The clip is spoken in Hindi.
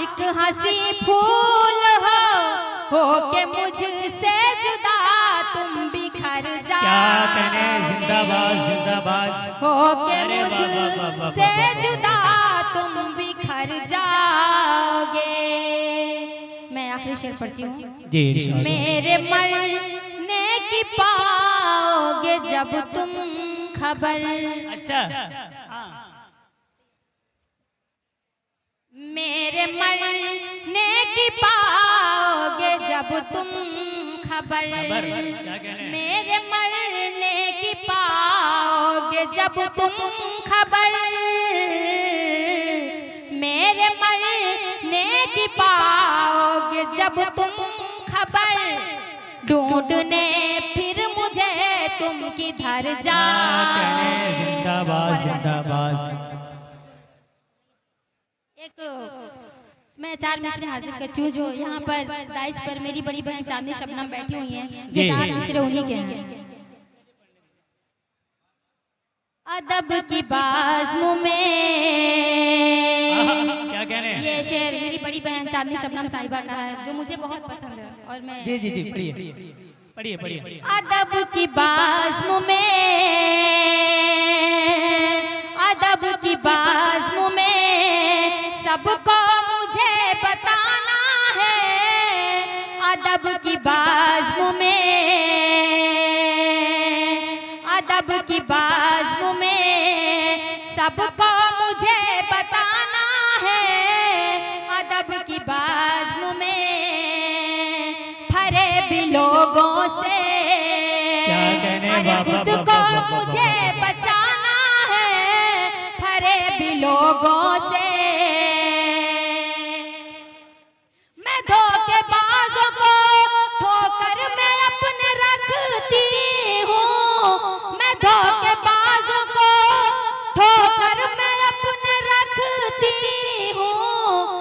एक हंसी फूल हो के मुझसे जुदा तुम बिखर जाओगे। क्या कहने, जिंदाबाद जिंदाबाद। हो के मुझसे जुदा तुम बिखर जाओगे। मैं आखिरी शेर पढ़ती हूँ जी। मेरे मरने की पाओगे जब तुम खबर। अच्छा मेरे मरने की पाओगे जब तुम खबर। क्या कहने? मेरे मरने की पाओगे जब तुम खबर। मेरे मरने की पाओगे जब तुम खबर। ढूंढने फिर मुझे तुम किधर जाओगे। जिंदाबाद जिंदाबाद। एक मैं 4 मिसरे हाजिर करती हूँ जो यहाँ पर दाइस पर मेरी बड़ी बहन चांदनी शबनम बैठी हुई हैं। ये 4 मिसरे उन्हीं के हैं। अदब की बाज़्म में क्या कहने? ये शेर मेरी बड़ी बहन चांदनी शबनम साहिबा का है जो मुझे बहुत पसंद है और मैं जी पढ़िए पढ़िए। अदब की बाज़्म में, अदब की बाज़्म में सबको मुझे बताना है। अदब की बाज़्म में, अदब की बाज़्म में सबको मुझे बताना है। अदब की बाज़्म में फरेबी लोगों से अरे खुद को मुझे बचाना है। फरेबी लोगों से मैं धोखेबाजों को ठोकर मैं अपने रखती हूँ। मैं धोखेबाजों को ठोकर मैं अपने रखती हूँ।